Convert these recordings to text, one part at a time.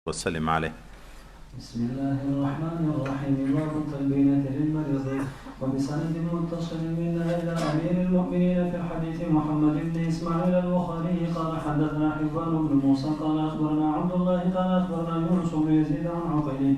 وسلم عليه. بسم الله الرحمن الرحيم. باب التلبينة للمريض. وبسند متصل منها إلى أمير المؤمنين في الحديث محمد بن إسماعيل البخاري قال حدثنا حبان بن موسى قال أخبرنا عبد الله قال أخبرنا يونس بن يزيد عن عقيل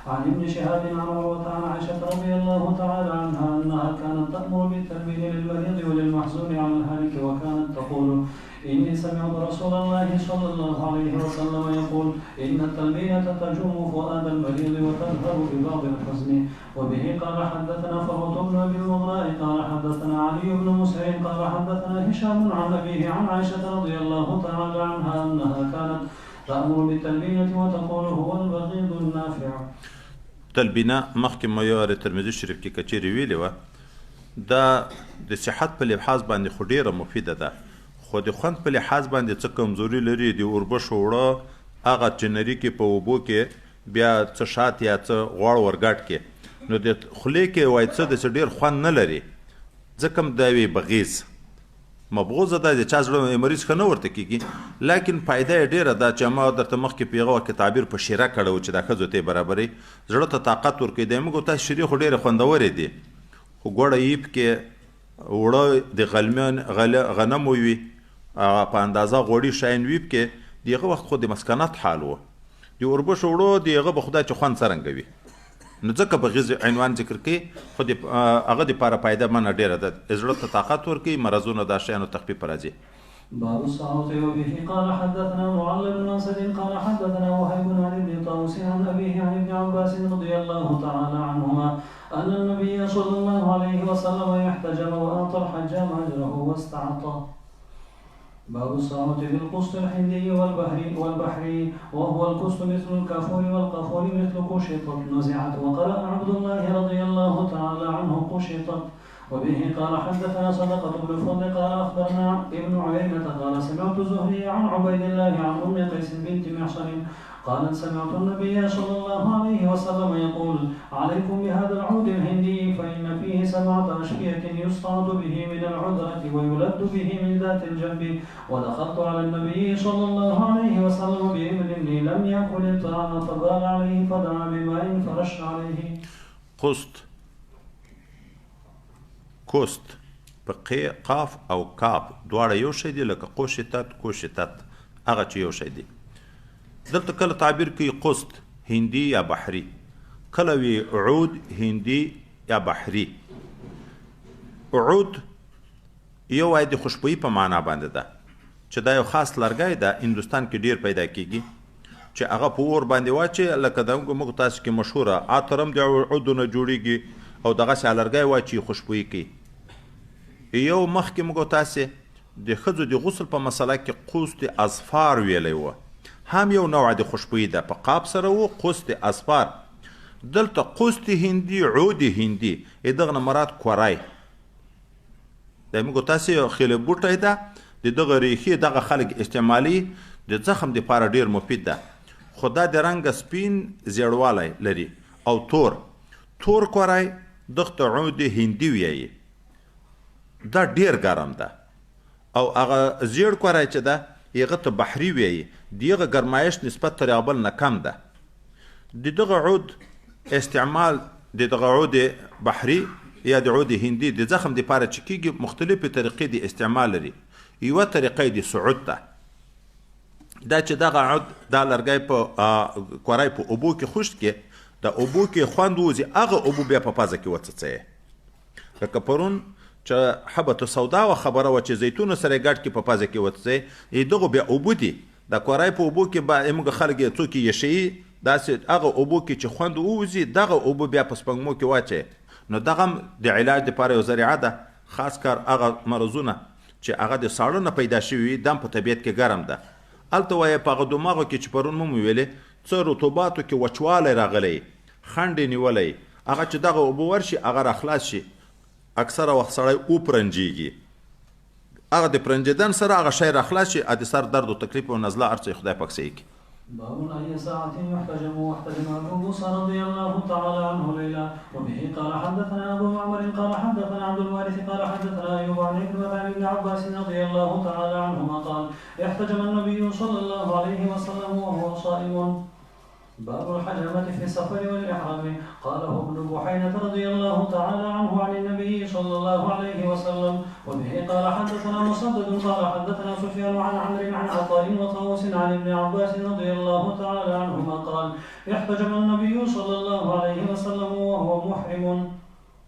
عن ابن شهاب عن عروة عن عائشة رضي الله تعالى عنها أنها كانت تأمر بالتلبين للمريض وللمحزون على الهالك، وكانت تقول: إني سمعت رسول الله صلى الله عليه وسلم يقول: إن التلبينة تجم فؤاد المريض وتظهر ببعض الحزن. وبه قال حدثنا فروة بن أبي المغراء قال حدثنا علي بن مسعود قال حدثنا هشام عن أبيه عن عائشة رضي الله تعالى عنها أنها كانت تأمر بالتلبينة وتقول: هو البغيض النافع. تلبینه مخکې مو یو ترمذي شریف کې کچېرې ویلې وه، دا د صحت په لحاظ باندې خو ډېره مفیده ده، خو د خوند په لحاظ باندې څه کمزوري لري. د اوربشو اوړه هغه چنري کې په اوبو کې بیا څه شات یا څه غوړ ورګډ کې نو د خولې کې وایي څه داسې ډېر خوند نه لري، ځکه هم دا وي بغیز مبغوزه ده، د چا زړه مریض ښه نه ورته کېږي، لیکن فایده یې ډېره ده چې ما درته مخکې په هغه وخت کې تعبیر په شیره کړی و چې دا ښځو ته یې برابري زړه ته طاقت ورکوي. د موږ تاسو شیرې خو ډېرې خوندورې دي، خو ګوړه ییب کې اوړه د غنمو وي په اندازه غوړي شاین ویب کې د هغه وخت خو د مسکنت حال و، د اوربشو اوړه د هغه به خدای چې خوند څرنګه وي، نو ځکه بغیز عنوان ذکر کوي، خو د هغه دپاره فایده منه ډېره ده، زړه ته طاقت ورکوي، مرضونو دا شیانو تخفیف راځي. باب الصعوط. وبه قال حدثنا معل بن اسد قال حدثنا وهيب عن ابن طاووس عن ابيه عن ابن عباس رضي الله تعالى عنهما ان النبي صلى الله عليه وسلم احتجم واعطى الحجام اجره واستعطى. باب الصعوط بالقسط الحندي والبحري وهو القسط مثل الكافور والقافور مثل قشطت نزعت. وقرأ عبد الله رضي الله تعالى عنه قشطت. وبه قال حدثنا صدقة بن فضل قال أخبرنا ابن عيينة قال سمعت زهري عن عبيد الله عن أم قيس بنت محصن قالت: سمعت النبي صلى الله عليه وسلم يقول: عليكم بهذا العود الهندي فإن فيه 7 أشفية يصعد به من العذرة ويلد به من ذات الجنب. ودخلت على النبي صلى الله عليه وسلم بابن لم يأكل الطعام فبال عليه فدعا بماء فرش عليه. کوست په قاف او کاف دواړه یو شی دي، لکه قوشتت کوشتت هغه چې یو شی دي. دلته کله تعبیر کوي قسط هندي یا بحري، کله وی عود هندي یا بحري. عود یو وای د خوشبویي په معنا باندې ده، چې دا یو خاص لرګی ده، هندوستان کې ډیر پیدا کیږي، چې هغه په اور باندې واچي، لکه د موږ تاسو کې مشهوره عطرم د عودونه جوړیږي او دغسې لرګی واچي خوشبویي کوي. یو مخکې موږ تاسې د ښځو د غسل په مسله کې قوست اظفار ویلی وه، هم یو نوع د خوشبویي ده، په قاب سره و قوست اظفار. دلته قوست هندي عود هندي دغه نه مراد کورای، د موږ تاسې خیلی بوټی ده، د دغه ریښې دغه خلک استعمالي، د زخم دپاره ډېر مفید ده، خو دا د رنګه سپین زیړوالی لري. او تور کورای دغه ته عود هندي ویایي، دا ډیر ګرم ده. او هغه زیړ کورای چې ده هغه ته بحري ویایي، د هغه ګرمایش نسبت تر یو بل نه کم ده. د دغه عود استعمال د دغه عود بحري یا د عود هندي د زخم دپاره چې کېږي مختلفې طریقې د استعمال لري. یوه طریقه د سعود ده، دا چې دغه عود دا لرګی په کورای په اوبو کې خشت کې د اوبو کې خوند وځي، هغه اوبو بیا په پازه کې وڅڅوي. لکه پرون چې حبة سودا و خبره وه چې زیتونو سره یې ګډ کې په پازه کې وڅڅوي، دغه بیا اوبو دي، د کورای په اوبو کې به موږ خلک یې څوک یې یشوي، داسې هغه اوبو کې چې خوند ووځي دغه اوبو بیا په سپږمو کې واچوي. نو دغه هم د علاج دپاره یو ذریعه ده، خاص کار هغه مرضونه چې هغه د ساړه نه پیدا شوي وي، دم په طبیعت کې ګرم ده. هلته وایي په هغه دماغو کې چې پرون مو ویلې څه رطوباتو کې وچوالی راغلی، خنډ یې نیولی، هغه چې دغه اوبه ورشي هغه راخلاص شي، اکثره وخت سړی وپرنجېږي، هغه د پرنجېدن سره هغه شی راخلاص شي، د سر درد و تکلیف او نزله هر څه خدای پاک صحیح کړي. باب أي ساعة يحتجم واحتجم أبو موسى رضي الله تعالى عنه ليلة. وبه قال حدثنا أبو معمر قال حدثنا عبد الوارث قال حدثنا أيوب عن ابن عباس رضي الله تعالى عنهما قال: احتجم النبي صلى الله عليه وسلم وهو صائم. باب الحجامة في السفر والإحرام. قاله ابن بحينة رضي الله تعالى عنه عن النبي صلى الله عليه وسلم. وبه قال حدثنا مسدد قال حدثنا سفيان عن عمرو عن عطاء وطاووس عن ابن عباس رضي الله تعالى عنهما قال احتجم النبي صلى الله عليه وسلم وهو محرم.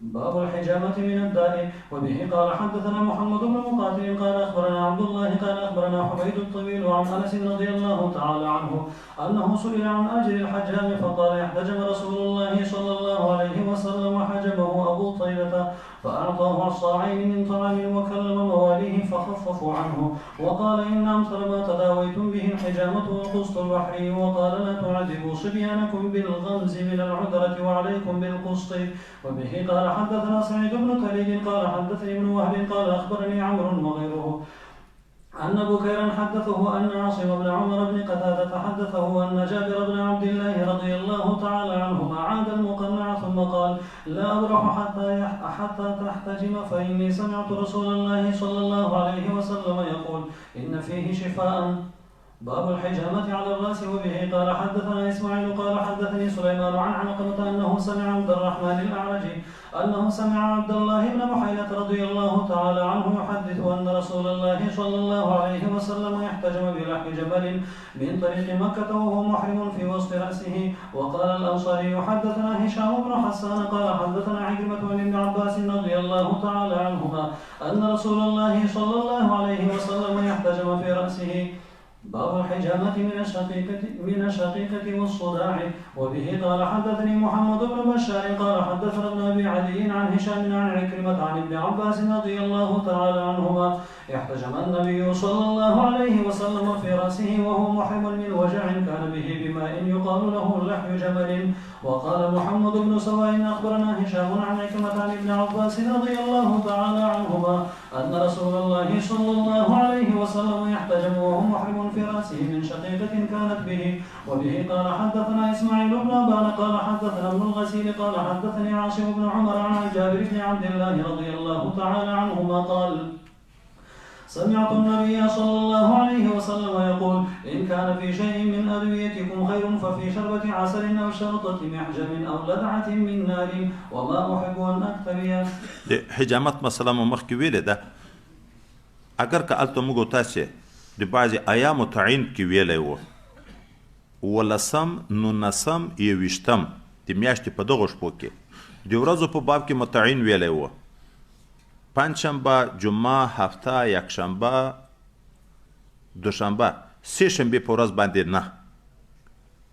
باب الحجامة من الداء. وبه قال حدثنا محمد بن مقاتل قال أخبرنا عبد الله قال أخبرنا حميد الطويل عن أنس رضي الله تعالى عنه أنه سئل عن أجر الحجام فقال احتجم رسول الله صلى الله عليه وسلم وحجمه أبو طيبة فأعطاه عصاعين من طعام وكلم مواليه فخففوا عنه وقال إن أمثل ما تداويتم به الحجامة والقسط البحري وقال لا تعذبوا صبيانكم بالغمز من العذرة وعليكم بالقسط. وبه قال حدثنا سعيد بن تليد قال حدثني ابن وهب قال أخبرني عمرو وغيره أن بكيرا حدثه أن عاصم بن عمر بن قتادة حدثه أن جابر بن عبد الله رضي الله تعالى عنهما عاد المقنع ثم قال لا أبرح حتى تحتجم فإني سمعت رسول الله صلى الله عليه وسلم يقول إن فيه شفاء. باب الحجامة على الرأس. وبه قال حدثنا إسماعيل قال حدثني سليمان عن علقمة أنه سمع عبد الرحمن الأعرج أنه سمع عبد الله بن بحينة رضي الله تعالى عنه يحدث أن رسول الله صلى الله عليه وسلم احتجم بلحم جمل من طريق مكة وهو محرم في وسط رأسه. وقال الأنصاري حدثنا هشام بن حسان قال حدثنا عكرمة عن ابن عباس رضي الله تعالى عنهما أن رسول الله صلى الله عليه وسلم يحتجم في رأسه. باب الحجامة من الشقيقة والصداع. وبه قال حدثني محمد بن بشار قال حدثنا ابن أبي عدي عن هشام عن عكرمة عن ابن عباس رضي الله تعالى عنهما احتجم النبي صلى الله عليه وسلم في رأسه وهو محرم من وجع كان به بماء يقال له لحي جبل. وقال محمد بن سواء أخبرنا هشام عن عكرمة عن ابن عباس رضي الله تعالى عنهما أن رسول الله صلى الله عليه وسلم يحتجم وهو محرم في رأسه من شقيقة كانت به. وبه قال حدثنا إسماعيل بن أبان قال حدثنا ابن الغسيل قال حدثني عاصم بن عمر عن جابر بن عبد الله رضي الله تعالى عنهما قال سمعت النبي صلى الله عليه وسلم يقول إن كان في شيء من أدويتكم خير ففي شربة عسل أو شرطة محجم أو لدعة من نار وما أحب أن أكتبي. حجامت مثلا مخکې ویلې ده اگر که هلته موږ تاسې د بعضې ایامو تعین کې ویلی و 18 19 21 د میاشتې په دغو شپو کې د ورځو په باب کې متعین ویلی و پنجشنبه جمعه هفته یکشنبه دوشنبه سه شنبه په ورځ باندې نه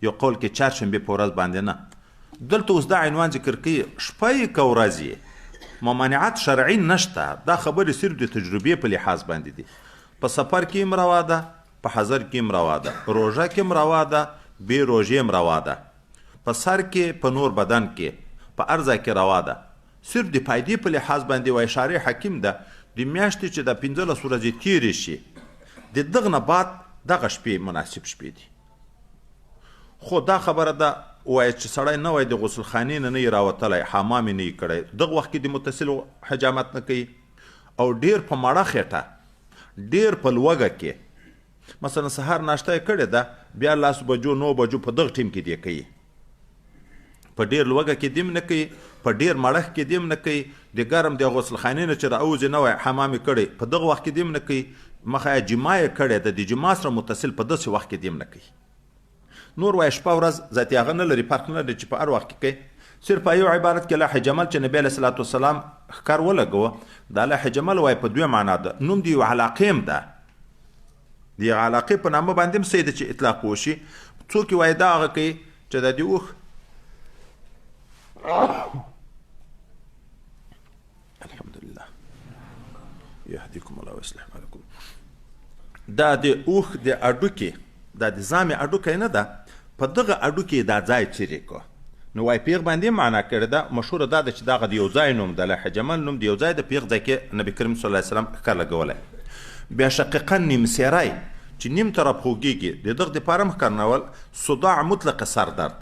یو قول کې چهارشنبه په ورځ باندې نه دلته اوس دا عنوان ذکر کوي شپه یې که ورځ یې ممانعت شرعي نشته دا خبرې صرف د تجربې په لحاظ باندې دي په سفر کې هم روا ده په حضر کې هم روا ده روژه کې هم روا ده بې روژې هم روا ده په سر کې په نور بدن کې په هر ځای کې روا ده صرف د فایدې په لحاظ باندې و اشاره حکیم ده د میاشتې چې د 15 ورځې تیرې شي د دغه نه بعد دغه شپې مناسب شپې دي خو دا خبره ده وایي چې سړی نه وای د غسل خانې نه یې راوتلی حمام یې نه یې کړی دغه وخت کې د متصل حجامت نه کوي او ډیر په مړه خېټه ډیر په لوږه کې مثلا سهار ناشته یې کړې ده بیا 10 بجو 9 بجو په دغه ټیم کې دی کوي په ډیر لوږه کې دیم نه کوي په ډیر مړخ کې دیم نه کوي د ګرم د غسل خانې نه چې راوځي نه وای حمام یې کړی په دغه وخت کې دیم نه کوي مخه یې جما یې کړې ده د جما سره متصل په داسې وخت کې دیم نه کوي نور وای شپه ورځ ذاتي هغه نه لري فرق نه لري چې په هر وخت کې کوي صرف یو عبارت کې لحی جمل چې نبی علیه الصلاة والسلام ښکار ولګوه دا لحی جمل وای په دوه معنا ده نوم د یو علاقې هم ده د علاقې په نامه باندې هم صحیح ده چې اطلاق وشي څوک وای دا هغه کوي چې د دې اوښ الحمدلله يهديكم الله ويصلح بالكم دا د اوښ د اډوکې دا د زامې اډوکی نه ده په دغه اډوکې دا ځای چیرې کو نو وای پیغ باندې معنا کړې ده مشهوره دا ده چې دغه د یو ځای نوم ده لحی جمل نوم د یو ځای د پیغ ځای کې نبي کریم صلی الله علیه وسلم ښکار لګولی بیا شقیقا نیمسیری چې نیم طرف خوږیږي د دغه دپاره هم ښکارنول صداع مطلق سردرد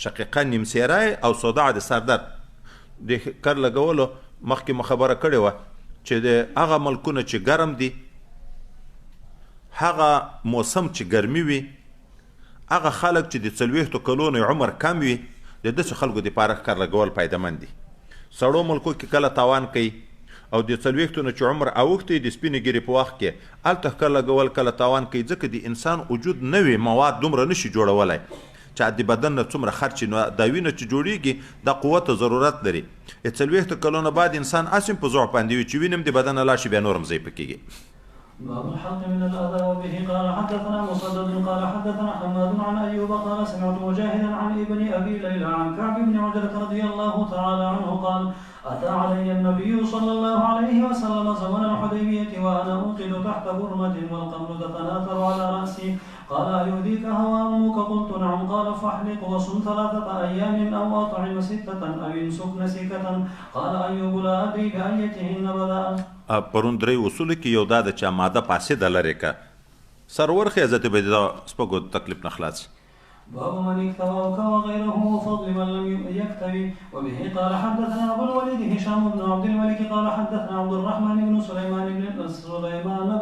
شقیقا نیمسیری او صداع د سردرد د ښکار لګولو مخکې مو خبره کړې وه چې د هغه ملکونه چې ګرم دي هغه موسم چې ګرمي وي هغه خلک چې د 40 کلونو عمر کم وي د داسې خلکو دپاره ښکار لګول فایدهمند دي. سړو ملکو کې کله تاوان کوي او د 40 نه چې عمر اوښتی د سپینې ګیرې په وخت کې هلته ښکار لګول کله تاوان کوي، ځکه د انسان وجود نوي مواد دومره نشي جوړولی چې د بدن نه څومره خرچ نو د وینه چې جوړیږي د قوت ضرورت لري. 40 کلونه بعد انسان اسیم په ضعف باندې وي چې وینم د بدن نه لاړ شي بیا نورم ضعیفه کېږي. باب الحق من الأذى. وبه قال حدثنا مسدد قال حدثنا حماد عن أيوب قال سمعت مجاهدا عن ابن أبي ليلى عن كعب بن عجرة رضي الله تعالى عنه قال أتى علي النبي صلى الله عليه وسلم زمن الحديبية وأنا أوقد تحت برمة والقمر تتناثر على رأسي قال أيهديك هوى أمك؟ قلت نعم. قال فاحلق وصم 3 أيام أو أطعم 6 أو امسك نسيكة. قال أيوب لا أدري بأيتهن بدأ. پرون درې اصولو کې یو دا ده چې ماده فاسده لرې که سرور خیزت به د سپږو تکلیف نه خلاص. باب من اكتوى وغيره وفضل من لم يكتوي. وبه قال حدثنا ابو الوليد هشام بن عبد الملك قال حدثنا عبد الرحمن بن سليمان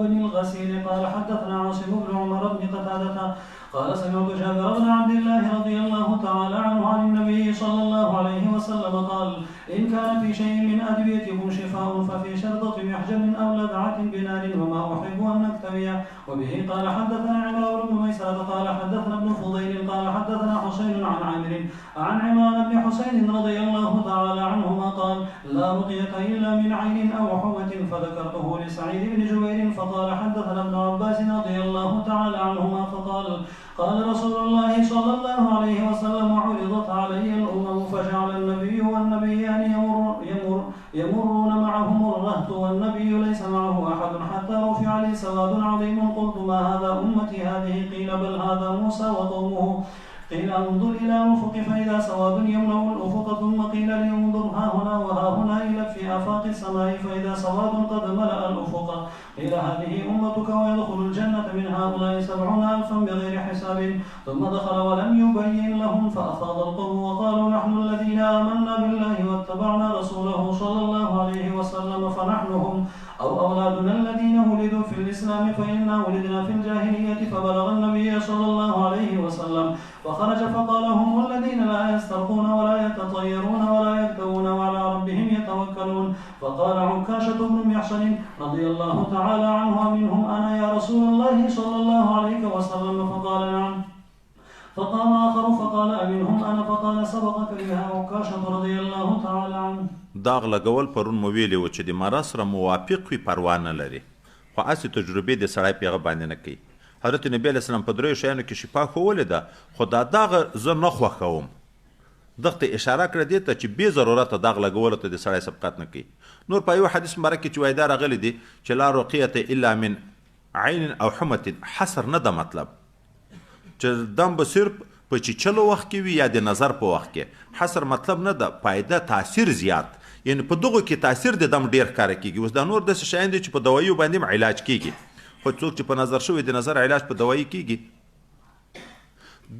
بن الغسيل قال حدثنا عاصم بن عمر بن قتادة قال سمعت جابر بن عبد الله رضي الله تعالى عنه عن النبي صلى الله عليه وسلم قال إن كان في شيء من أدويتكم شفاء ففي شرطة محجم أو لذعة بنار وما أحب أن نكتوي. وبه قال حدثنا عمران بن ميسرة قال حدثنا ابن فضيل قال حدثنا حسين عن عامر عن عمران بن حسين رضي الله تعالى عنهما قال لا رقية إلا من عين أو حمة فذكرته لسعيد بن جبير فقال حدثنا ابن عباس رضي الله تعالى عنهما فقال قال رسول الله صلى الله عليه وسلم عرضت علي الأمم فجعل النبي والنبيان يمرون معهم الرهط والنبي ليس معه أحد حتى رفع لي سواد عظيم قلت ما هذا أمتي هذه؟ قيل بل هذا موسى وقومه. قيل انظر إلى الأفق فإذا سواد يملأ الأفق ثم قيل لي انظر ها هنا وها هنا إلى في آفاق السماء فإذا سواد قد ملأ الأفق. قيل هذه أمتك ويدخل الجنة من هؤلاء 70,000 بغير حساب. ثم دخل ولم يبين لهم فأفاض القوم وقالوا نحن الذين آمنا بالله واتبعنا رسوله صلى الله عليه وسلم فنحن هم أو أولادنا الذين ولدوا في الإسلام فإنا ولدنا في الجاهلية. فبلغ النبي صلى الله عليه وسلم فخرج فقال هم الذين لا يسترقون ولا يتطيرون ولا يكتوون وعلى ربهم يتوكلون. فقال عكاشة بن محصن رضي الله تعالى عنه منهم أنا يا رسول الله صلى الله عليه وسلم؟ فقال نعم. فقام آخر فقال أمنهم أنا؟ فقال سبقك بها عكاشة رضي الله تعالى عنه. داغ لګول پرون مو ویلي و چې د مرض سره موافق وي پروا نه لري، خو هسې تجربې د سړی په هغه باندې نه کوي. حضرت نبی علیه السلام په دریو شیانو کې شفا ښوولې ده، خو دا داغ زه نه خوښوم. دغه ته اشاره کړه دې ته چې بې ضرورته داغ لګولو ته د سړی سبقت نه کوي. نور په یو حدیث مبارک کې چې وایي دا راغلی دی چې لا رقیة الا من عین او حمة، حصر نه ده مطلب چې دم به صرف په چیچلو وخت کې وي یا د نظر په وخت کې. حصر مطلب نه ده، فایده تاثیر زیات، یعنی په دغو کې تاثیر د دم ډیر ښکاره کېږي. اوس دا نور داسې شیان دي چې په دواییو باندې هم علاج کېږي، خو څوک چې په نظر شوی د نظر علاج په دوایي کېږي،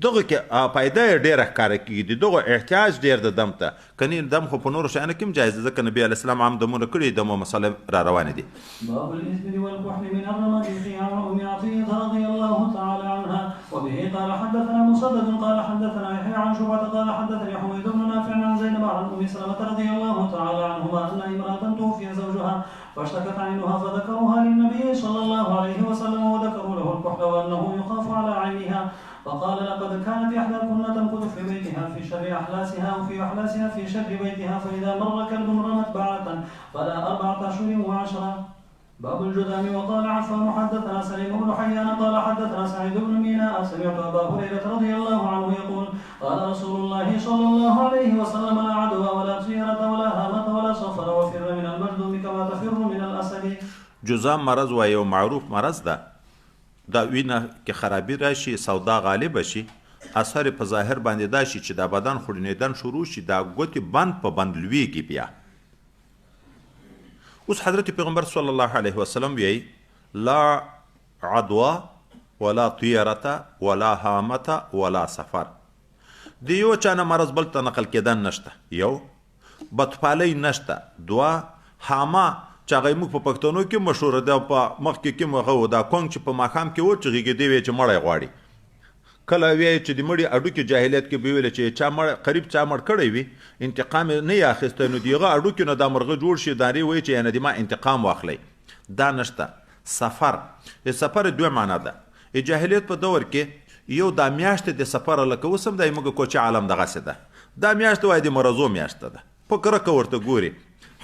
دغه کې فایده یې ډېره ښکاره کېږي، د دغو احتیاج ډېر د دم ته. کنې دم خو په نورو شیانو کې هم جایز ده، ځکه نبي علیه السلام عام دمونه کړي، دمو مسله را روانې دي. باب الإثم والكحل من الرمد في عن أم عطية رضي الله تعالى عنها. وبه قال حدثنا مسدد قال حدثنا يحيى عن شعبة قال حدثني حميد بن نافع عن زينب عن أم سلمة رضي الله تعالى عنهما أن امرأة توفي زوجها فاشتكت عينها فذكروها للنبي صلى الله عليه وسلم وذكروا له الكحل وأنه يخاف على عينها. فقال لقد كانت إحداكن تمكث في بيتها في شر أحلاسها وفي أحلاسها في شر بيتها فإذا مر كلب رمت بعرة فلا 4 أشهر و10. باب الجذام. وقال عفان حدثنا سليم بن حيان قال حدثنا سعيد بن ميناء سمعت أبا هريرة رضي الله عنه يقول قال رسول الله صلى الله عليه وسلم لا عدوى ولا طيرة ولا هامة ولا صفر وفر من المجذوم كما تفر من الأسد. جذام مرض و یو معروف مرض ده، دا وینه کې خرابي راشي، سودا غالب شي، اثر په ظاهر باندې دا شي چې دا بدن خورنیدن شروع شي، دا ګوتې بند په بند لویږي بیا. اوس حضرت پیغمبر صلی الله علیه وسلم وی لا عدوا ولا طیرة ولا هامة ولا سفر. د یو چانه مرض بل ته نقل کېدن نشته، یو بدپالی نشته، دوه هامه چې هغه موږ په پښتنو کې مشهوره ده، په مخکې کې هغه دا کونګ چې په ماښام کې و چې غېږېدی وی چې مړی غواړي، کله وایي چې د مړي اډوکې جاهلیت کې به ویل چې چا قریب چا مړ کړی وي انتقام نه یې اخیستی نو د هغه اډوکې نه دا مرغه جوړ شي دارې وایي چې یعنې د ما انتقام واخلی دا نشته. سفر دوه معنا ده. جاهلیت په دور کې یو دا میاشتې د سفر لکه اوس هم دی موږ کوچي عالم دغسې ده دا میاشت وایي د مرضو میاشته ده په کرکه ورته ګوري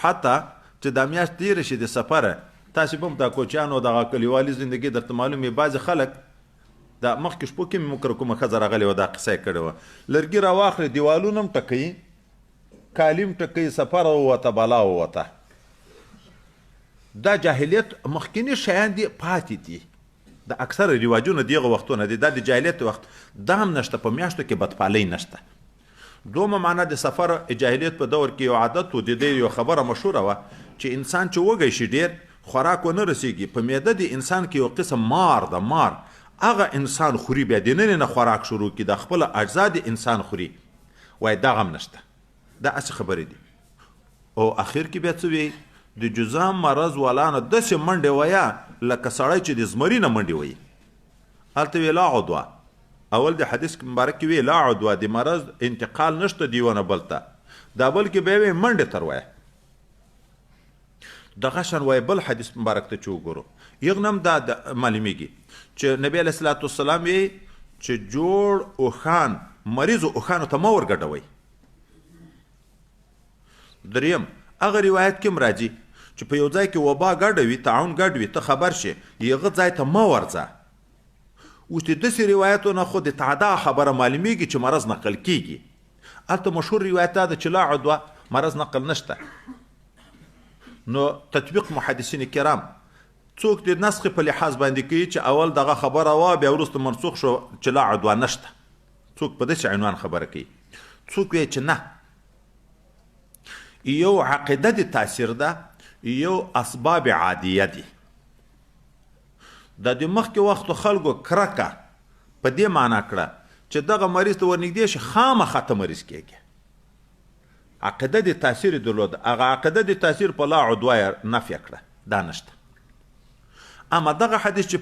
حتی چې دا میاشت تېره شي د سفره تاسې به هم دا کوچیانو دغه کلیوالي زندګي درته معلوم وي بعضې خلک دا مخکې شپو کې مې مکره کومه ښځه راغلې وه دا قصه یې کړې وه لرګي راواخلې دیوالونه هم ټکوي کالي هم ټکوي سفره ووته بلا ووته دا جاهلیت مخکینی شیان دي پاتې دي د اکثره رواجونه دغه وختونه دي دا د جاهلیت وخت دا هم نشته په میاشتو کې بدپالۍ نشته. دومه معنا د سفر جاهلیت په دور کې یو عادت و د دې یو خبره مشهوره وه چې انسان چې وږی شي ډېر خوراک ونه رسیږي په معده د انسان کې یو قسم مار ده مار هغه انسان خوري بیا د ننه نه خوراک شروع کړي د خپله اجزا د انسان خوري وایي دغه هم نشته دا هسې خبرې دي. او اخر کې بیا څه وایي د جذام مرض والانه داسې منډې وایه لکه سړی چې د زمري نه منډې وایي هلته وی لا عدوه اول د حدیث مبارک کې وی لا عدوه د مرض انتقال نشته دی ونه بلته دا بلکې بیا وی منډې تر وایه دغه شان وایي بل حدیث مبارک ته چې وګورو یغنم دا معلومیږي چې نبی علیه الصلاة والسلام وی چې جوړ اوښان مریضو اوښانو ته مه ورګډوئ. دریم هغه روایت کې هم راځي چې په یو ځای کې وبا ګډه وي تعاون ګډ وي ته خبر شې هغه ځای ته مه ورځه. اوس د داسې روایتونه خو د تعدا خبره معلومیږي چې مرض نقل کیږي هلته مشهور روایت دا ده چې لا عدوه مرض نقل نشته. نو تطبیق محدثین کرام څوک د نسخ په لحاظ باندې کوي چې اول دغه خبره وه بیا وروسته منسوخ شو چې لا عدوه نشته څوک په داسې عنوان خبره کوي څوک وایي چې نه یو عقیده د تاثیر ده یو اسباب عادیه دي د مخکې وختو خلکو کرکه په دې معنا کړه چې دغه مریض ته ورنږدې شي خامخا ته مریض کېږي عقیده د تاثیر درلود هغه عقیده د تاثیر په لا عدوه نفیه کړه دا نشته. اما دغه حدیث چې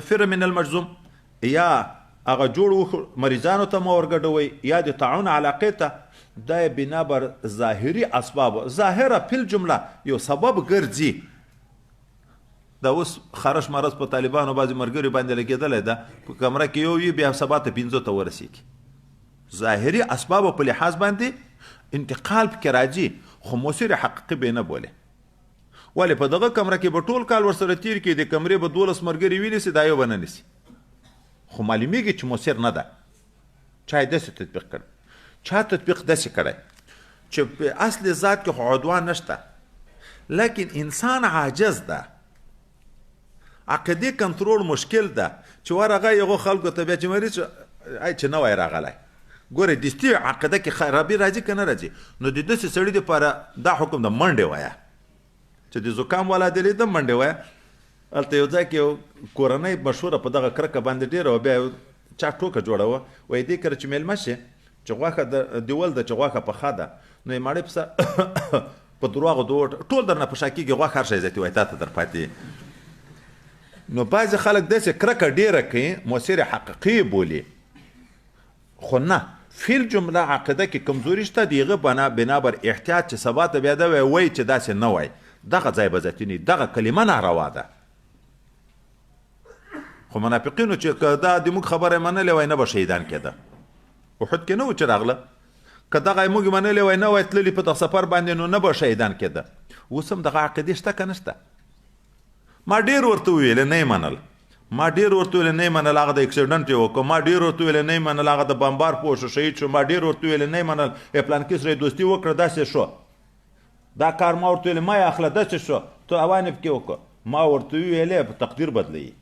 فر من المجزوم یا هغه جوړ مریضانو ته مه ورګډوئ یا د تعاون علاقې ته دا بنا بر ظاهري اسباب ظاهره فی الجمله یو سبب ګرځي دا اوس خرش مرض په طالبانو بعضې ملګري باندې لګېدلی ده په کمره کې یو وي بیا سبا ته 5 ته ورسېږي ظاهري اسبابو په لحاظ باندې انتقال پکې راځي خو مؤثر حقیقي به نه بولې ولې په دغه کمره کې به ټول کال ورسره تیر کړي د کمرې به 12 ملګري ویلی سي دا یو به نه نیسي خو معلومیږي چې مؤثر نه ده. چا یې داسې تطبیق کړی چا تطبیق داسې کړی چې په اصل ذات کې خو عدوان نشته لیکن انسان عاجز ده عقیدې کنټرول مشکل ده چې ورغه یو خلکو ته بیا چې مریض ای چې نه وای راغلی ګورې دستي عقیده کې خرابي راځي که نه راځي نو د داسې سړي دپاره دا حکم د منډې وایه چې د زکام والا دی لیدم منډې وایه هلته یو ځای کې یو کورنۍ مشهوره په دغه کرکه باندې ډېره وه بیا چا ټوکه جوړوه وایي دې کله چې میلمه شي چې غوښه دیول ده چې غوښه پخه ده نو یې ماړې پسه په دروغو ټول درنه په شا کېږي غوښه هر شی زیاتې وایي تا ته در پاتې نو بعضې خلک داسې کرکه ډېره کوي مؤثر حقیقي بولي خو نه فی الجمله عقیده کې کمزوري شته د هغه بنا بر احتیاط چې سبا ته بیا ده وایي چې داسې نه وایي دغه ځای به ذاتي دغه کلمه ناروا ده. خو منافقینو چې که دا د موږ خبره یې منلې وای نه به شهیدان کېده احد کې نه و چې راغله که دغه یې موږ منلې وای نه وای تللي په دغه سفر باندې نو نه به شهیدان کېده اوس هم دغه عقیدې شته که نشته. ما ډېر ورته وویل نه یې منل ما ډېر ورته ویل نه یې منل هغه د اکسیډنټ یې وکړو ما ډېر ورته ویل نه یې منل هغه د بمبار پوه شو شهید شو ما ډېر ورته ویل نه یې منل پلانکي سره یې دوستي وکړه داسې شو دا کار ما ورته ویل ما یې اخله داسې شو تو اوان یې پکې وکړه ما ورته ویلې په تقدیر بدلوي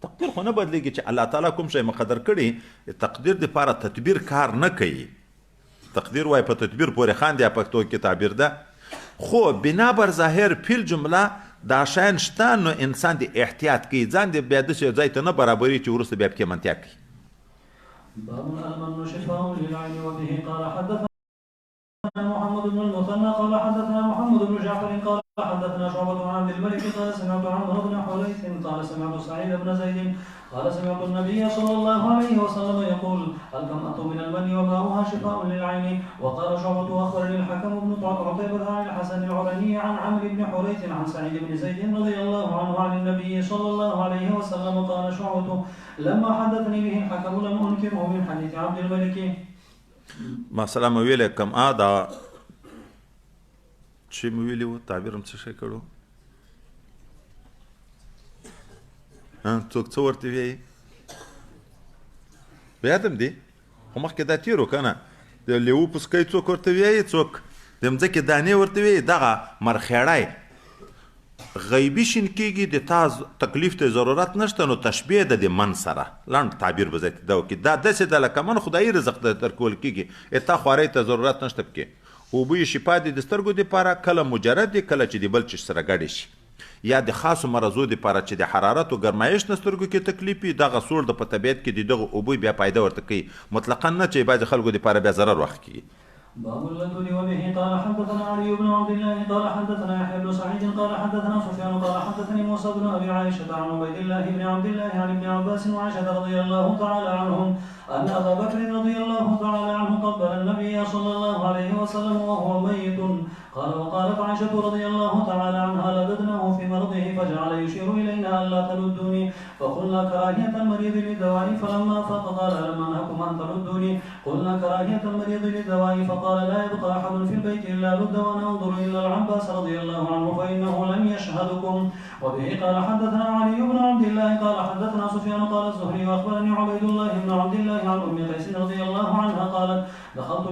تقدیر خو نه بدلېږي چې الله تعالی کوم شی مقدر کړي تقدیر دپاره تدبیر کار نه کوي تقدیر وایي په تدبیر پورې خاندي پښتو کې تعبیر ده خو بنا بر ظاهر فی الجمله دا شیان شته نو انسان د احتیاط کوي ځان د بیا داسې ځای ته نه برابري چې وروسته بیا پکې منطق کوي. باب الأمن شفاء للعين وبه قال حدثنا محمد بن المثنى قال حدثنا محمد بن جعفر قال حدثنا شعبة عن عبد الملك قال سمعت عمرو بن حريث قال سمعت سعيد بن زيد قال سمعت النبي صلى الله عليه وسلم يقول الكمأة من المني وماؤها شفاء للعين. وقال شعبة واخبرني الحكم بن عتيبة عن الحسن العرني عن عمرو بن حريث عن سعيد بن زيد رضي الله عنه عن النبي صلى الله عليه وسلم قال شعبة لما حدثني به الحكم لم أنكره من حديث عبد الملك. مثلا مو ویلې کمأه دا چې مو ویلي وو تعبیر هم څه شی کړو څوک څه ورته وایي بیا دم دی خو مخکې دا تېر و که نه د لیوه پسکی څوک ورته وایي څوک د مځکې دانې ورته وایي دغه مرخیړی غیبي شین کېږي د تا تکلیف ته ضرورت نشته نو تشبیه ده د من سره لنډ تعبیر به ځای دا وکړي دا داسې ده لکه من خدایي رزق ته درکول کېږي تا خوارۍ ته ضرورت نشته پکې اوبه یې شفا دي د سترګو دپاره کله مجرد دي کله چې د بل چیز سره ګډې شي یا د خاصو مرضو دپاره چې د حرارت و ګرمایش نه سترګو کې تکلیف وي دغه سوړ د په طبیعت کې د دغه اوبه بیا پیدا ورته کوي مطلقا نه چې بعضې خلکو دپاره بیا ضرر وخت کېږي. باب اللدود وبه قال حدثنا علي بن عبد الله قال حدثنا يحيى بن سعيد قال حدثنا سفيان قال حدثني موسى بن ابي عائشه عن عبيد الله بن عبد الله عن ابن عباس وعائشه رضي الله تعالى عنهم ان ابا بكر رضي الله تعالى عنه قبل النبي صلى الله عليه وسلم وهو ميت قال وقالت عائشه رضي الله تعالى عنها لددناه في مرضه فجعل يشير الينا الا تلدوني فقلنا كراهيه المريض للدواء فلما فاق قال لم انهكم ان تلدوني قلنا كراهيه المريض للدواء فقال لا يبقى احد في البيت الا لد وننظر الا العباس رضي الله عنه فانه لم يشهدكم. وبه قال حدثنا علي بن عبد الله قال حدثنا سفيان قال الزهري واخبرني عبيد الله بن عبد الله عن ام قيس رضي الله عنها قالت دخلت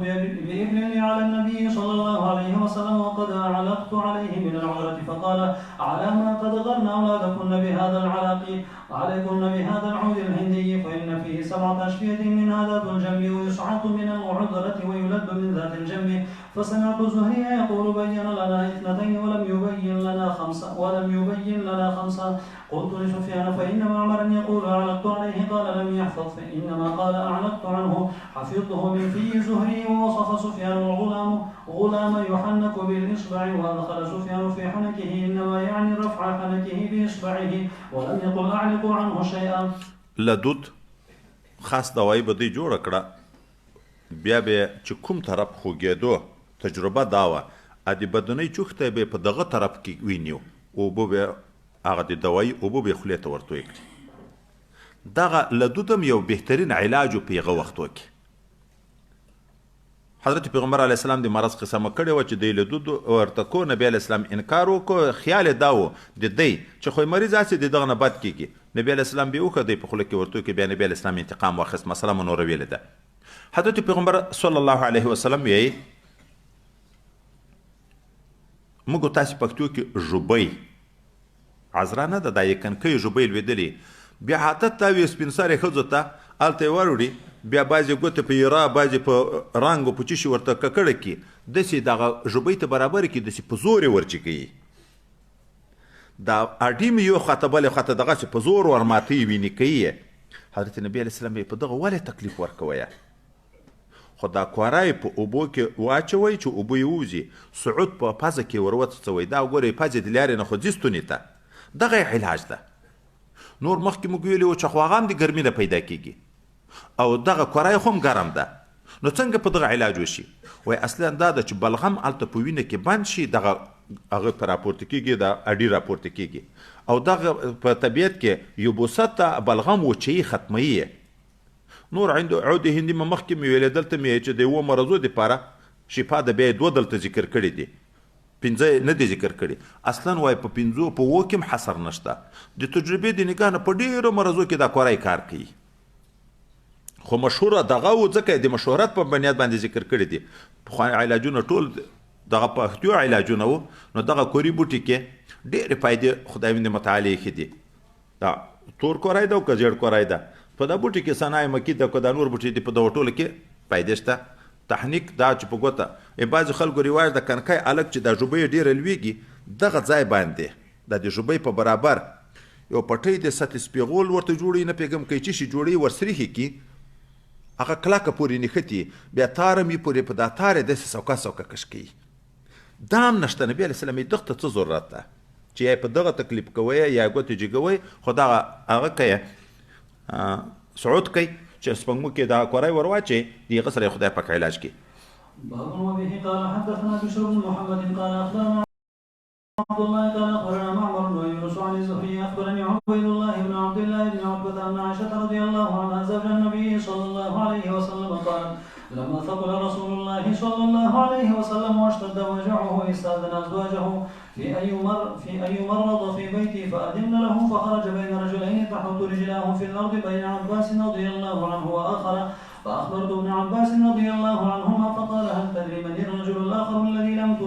بابن لي على النبي صلى الله عليه وسلم وقد علقت عليه من العذرة فقال على ما تدغرن اولادكن بهذا العلاق عليكن بهذا العود الهندي فان فيه 7 اشفية منها ذات الجنب ويصعد من العذرة ويلد من ذات الجنب. فسمعت الزهري يقول بين لنا 2 ولم يبين لنا 5 قلت لسفيان فإن معمرا يقول أعلقت عليه قال لم يحفظ فإنما قال أعلقت عنه حفظته من في زهري. ووصف سفيان غلام يحنك بالإصبع وأدخل سفيان في حنكه إنما يعني رفع حنكه بإصبعه ولم يقل أعلق عنه شيئا. لدود خاص دوایی به دوی جوړه کړه بیا به چې کوم طرف خوږېدو تجربه دا وه د بدنۍ چوخته به په دغه طرف کې وینیو اوبه به هغه د دوایي اوبه به یې خولې ته ورتوی کړي دغه لدود هم یو بهترین علاج و په هغه وختو کې حضرت پیغمبر علیه السلام د مرض قصه مه کړې وه چې دی لدود ورته کو نبي علیه السلام انکار وکړو خیال یې دا و د دی چې خو مریض هسې د دغه نه بد کېږي نبي علیه السلام به یې وکړه دی په خوله کې ورتوی کې بیا نبي علیه السلام انتقام واخیست مسله مو نوره ویلې ده. حضرت پیغمبر صلی الله علیه وسلم یې موږ تاسې پښتو کې ژوبۍ عذرا نه ده دا یې کنکۍ ژوبۍ لوېدلې بیا عادت دا وي سپین سرې ښځو ته هلته یې وروړي بیا بعضې ګوتې په یرا بعضې په رنګ په چشي ورته ککړه کړي داسې دغه ژوبۍ ته برابر کړي داسې په زور یې ورچې کوي دا اډیم یو خواته بلې خواته دغسې په زور ورماتوي وینې کوي حضرت نبي علیه السلام یې په دغه ولې تکلیف ورکویه خو دا کواری په اوبو کې واچوئ چې اوبه یې ووځي سعود په پزه کې ور وڅڅوئ دا وګورئ پزې د لارې نه خو ځي ستوني ته دغه علاج ده. نور مخکې موږ ویلي وو چې خو هغه هم د ګرمي نه پیدا کېږي او دغه کوری خو هم ګرم ده نو څنګه په دغه علاج وشي وایي اصلا دا ده چې بلغم هلته په وینه کې بند شي دغه هغه په راپورته کېږي د اډي راپورته کېږي او دغه په طبیعت کې یبوست ته بلغم وچهیي ختموي نور عند عود هندي ما مخکې مې ویلې دلته مې چې د 2 مرضو دپاره شفا د بیا 2 دلته ذکر کړي دي 5 نه دي ذکر کړي اصلا وایي په 5 په 2 کې هم حصر نشته د تجربې د نگاه نه په ډېرو مرضو کې دا کوری کار کوي خو مشهوره دغه و ځکه د مشهورت په بنیاد باندې ذکر کړي دي پخواني علاجونه ټول دغه پښتو علاجونه و نو دغه کوري بوټي کې ډېرې فایدې خداوند متعالي ایښي دي دا تور کوری ده او که زیړ کوری ده په دا بوټي کې صنایع مکي ده که دا نور بوټي دي په دغه ټولو کې فایدې شته تحنیک دا چې په ګوته بعضې خلکو رواج د کنکۍ الک چې دا ژوبۍ ډېره لویږي دغه ځای باندې دا د ژوبۍ په برابر یو پټۍ د سطح سپېغول ورته جوړوي نه پوهېږم که یې چې شي جوړوي ورسریښي کي هغه کلکه پورې نښتي بیا تاره مې پورې په دا تار یې داسې سوکه سوکه کش کوي دا هم نشته. نبي علیه السلام دغه ته څه ضرورت ده چې یا په دغه تکلیف کوئ یا ګوتې جګوئ، خو دغه هغه کوي صعود کوي چې سپږمو کې دغه کوری ور واچوي، د هغه سره یې خدای پاک علاج کوي. باب وبه قال حدثنا بشر بن محمد قال اخبرنا عبد الله قال اخبرنا معمر بن يونس عن الزهري اخبرني عبيد الله بن عبد الله بن عتبة ان عائشة رضي الله عنها زوج النبي صلى الله عليه وسلم قالت لما ثقل رسول الله صلى الله عليه وسلم واشتد وجعه استاذن ازواجه في أي مرض في بيتي فأذن له فخرج بين رجلين تحط رجلاه في الأرض بين عباس رضي الله عنه وآخر فأخبرت ابن عباس رضي الله عنهما فقال هل تدري من الرجل الآخر الذي لم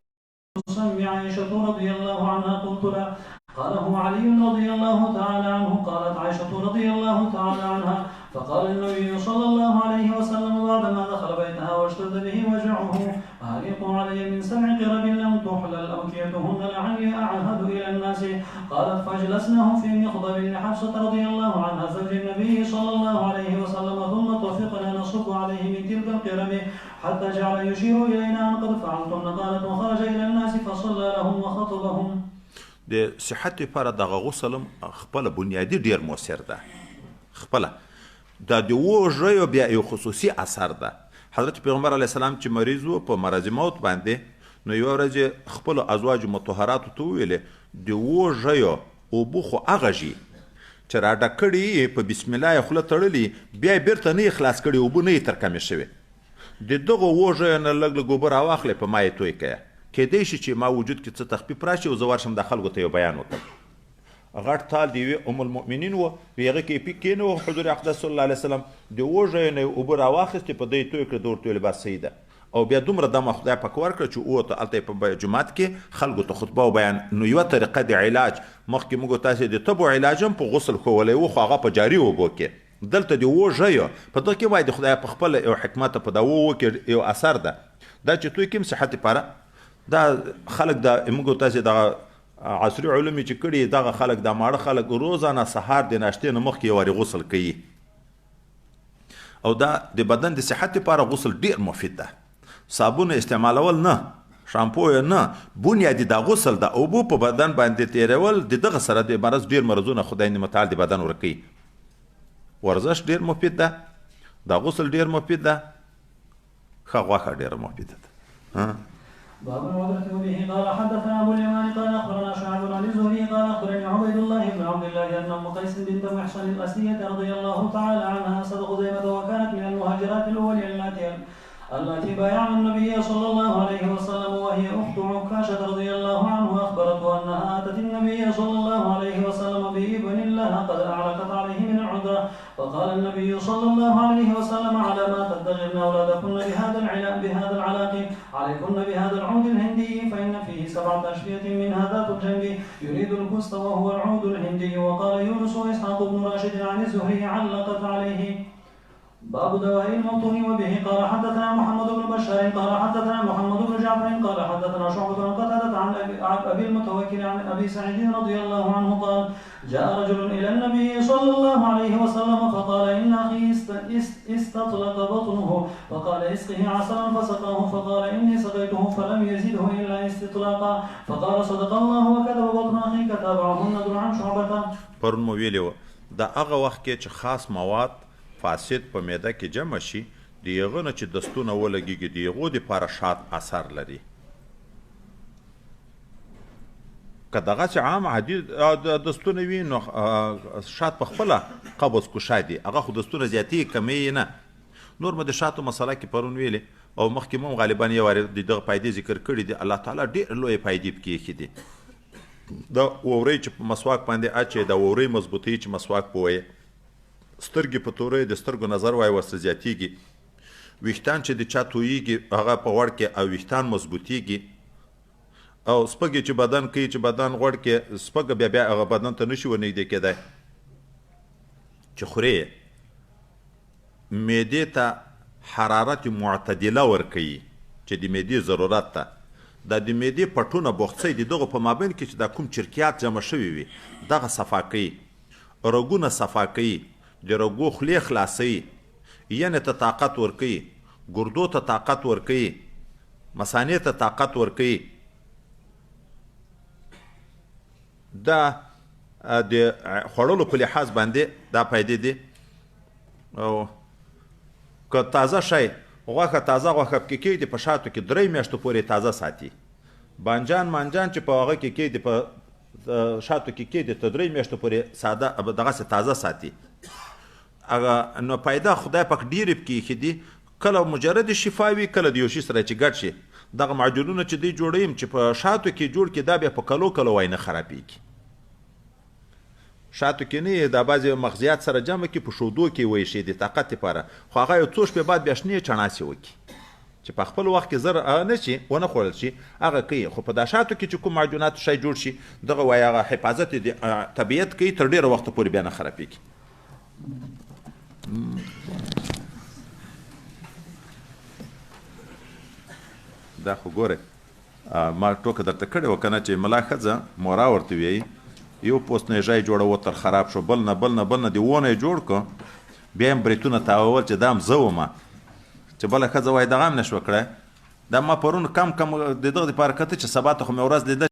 تسمي عائشة رضي الله عنها؟ قلت لا. قال هو علي رضي الله تعالى عنه. قالت عائشة رضي الله تعالى عنها فقال النبي صلى الله عليه وسلم بعدما دخل بيتها واشتد به وجعه أهريق علي من 7 قرب لم تحلل أوكيتهن لعلي أعهد إلى الناس. قالت فاجلسناه في مخضب لحفصة رضي الله عنها زوج النبي صلى الله عليه وسلم ثم طفقنا نصب عليه من تلك القرب حتى جعل يشير إلينا أن قد فعلتن. قالت وخرج إلى الناس فصلى لهم وخطبهم. د صحت لپاره دغه غسل خپله بنیادي ډېر مؤثر ده. خپله دا د وژیو بیا یو خصوصي اثر ده. حضرت پیغمبر علیه السلام چې مریض و په مرض موت باندې، نو یوه ورځ خپلو ازواجو مطهراتو ته وویلې د وژیو اوبه خو هغه ژي چې راډک کړي یې په بسم الله یې خوله تړلي، بیا یې بیرته نه یې خلاص کړي، اوبه نه یې ترکمې شوې. د دغو وژیو نه لږ لږ اوبه راواخلئ، په ما یې توی کړه. کیدای شي چې ما وجود کې څه تخفیف راشي او زه ورشم د خلکو ته یو بیان وکړم. غټ تال د یوې ام المؤمنین و، په هغه کې کېنه و حضور اقدس صلی الله علیه وسلم د وژیو نه یې اوبه راواخیستې، په ده یې توی کړه، د ورته ویلې بس صحیح ده. او بیا دومره دمه خدای پاک ورکړه چې ووته هلته یې په جومات کې خلکو ته خطبه او بیان. نو یوه طریقه د علاج، مخکې موږ تاسې د طب و علاج هم په غسل ښوولی و، خو هغه په جاري اوبو کې. دلته د وژیو په دغه کې وایي د خدای په خپله یو حکمت په دوا وکړي، یو اثر ده دا چې توی کوم صحت لپاره. دا خلک د موږ تاسې دغه عصري علوم چې کړي، دغه خلک د ماړه خلک روزانه سهار د ناشتې نه مخکې یو وارې غسل کوي، او دا د بدن د صحت لپاره غسل ډېر مفید ده. صابون استعمالول نه، شامپو نه، بنیادي دا غسل د اوبو په بدن باندې تیرول د دغه سره د مرض ډېر مرضونه خدای متعال د بدن ورکوي. ورزش ډېر مفید ده، دا غسل ډېر مفید ده، ښه غوښه ډېره مفیده ده. باب العذرة به قال حدثنا ابو اليمان قال اخبرنا شعب عن الزهري قال اخبرني عبيد الله بن عبد الله ان ام قيس بنت محصن الاسدية رضي الله تعالى عنها صدق خزيمة وكانت من المهاجرات الاول التي بايعن النبي صلى الله عليه وسلم وهي اخت عكاشة رضي الله عنه اخبرته انها اتت النبي صلى الله عليه وسلم بابن لها قد اعلقت عليه من العذرة فقال النبي صلى الله عليه وسلم على ما تدغرن اولادكن بهذا العلاق عليكن بهذا العود الهندي فان فيه 7 اشفية منها ذات الجنب يريد الكست وهو العود الهندي. وقال يونس واسحاق بن راشد عن الزهري علقت عليه. باب دواء الموطن وبه قال حدثنا محمد بن بشار قال حدثنا محمد بن جعفر قال حدثنا شعبة عن قتادة عن ابي المتوكل عن ابي سعيد رضي الله عنه قال جاء رجل الى النبي صلى الله عليه وسلم فقال ان اخي استطلق بطنه فقال اسقه عسلا فسقاه فقال اني سقيته فلم يزده الا استطلاقا فقال صدق الله وكذب بطن اخيك تابعه النضر عن شعبة. پرون مو ویلو دا هغه وخت کې چې خاص مواد فاسد په معده کې جمع شي، د هغه نه چې دستونه ولګېږي، د هغو دپاره شات اثر لري. که دغسې عام عادي دستونه وي نو شات په خپله قبض کشا دي، هغه خو دستونه زیاتې کمې نه. نور مو د شاتو مسله کې پرون ویلې او مخکې مو غالبا یو وارې د دغه فایدې ذکر کړي دي. الله تعالی ډېر لویې فایدې پکې ایښي دي. دا وورۍ چې په مسواک باندې اچوي، دا وورۍ مضبوطوي چې مسواک پوهیې. سترګې په تورۍ د سترګو نظر وای ورسره زیاتېږي. ویښتان چې د چا تویېږي هغه په غوړ کې او ویښتان مضبوطېږي. او سپږې چې بدن کوي، چې بدن غوړ کې سپږه بیا هغه بدن ته نشي ورنږدې کېدی. چې خورې معدې ته حرارت معتدله ورکوي چې د معدې ضرورت ته. دا د معدې پټونه بوخڅۍ د دغو په مابین کې چې دا کوم چرکیات جمع شوي وي دغه صفا کوي، رګونه صفا کوي، د رګو خولې خلاصوي، ینې ته طاقت ورکوي، ګردو ته طاقت ورکوي، مثانې ته طاقت ورکوي، دا د خوړلو په لحاظ باندې دا فایدې دي. او که تازه شی غوښه تازه غوښه پکې کېږدي په شاتو کې 3 میاشتو پورې تازه ساتي. بانجان مانجان چې په هغه کې کېږدي په شاتو کې کېږدي تر 3 میاشتو پورې ساده دغسې تازه ساتي. هغه نو پیدا خدای پاک ډېرې پکې ایښي دي، کله مجرد شفا وي کله د یو شي سره چې ګډ شي. دغه معجونونه چې دوی جوړوي چې په شاتو کې جوړ کړي دا بیا په کلو کلو وای نه خرابېږي. شاتو کې نه دا بعضې مغزیات سره جمع کړي په شودو کې وایي د طاقت لپاره، خو هغه یو څو شپې بعد بیا شنې چڼاسې وکړي چې په خپل وخت کې زر نه شي ونه خوړل شي هغه کوي. خو په دا شاتو کې چې کوم معجونات شی جوړ شي دغه وایي هغه حفاظت د طبیعت کوي تر ډېره وخته پورې بیا نه خرابېږي. دا خو ګوره ما ټوکه درته کړې وه که نه چې ملا ښځه مورا ورته ویایي یو پوست نه یې ژای جوړوه تر خراب شو، بل نه د ونه یې جوړ کړو بیا یې بریتونه تاوول چې دا هم زه ومه چې بله ښځه وایي دغه هم نه شوه کړی. دا ما پرون کم د دغه دپاره کته چې سبا ته خو مې ورځ لیده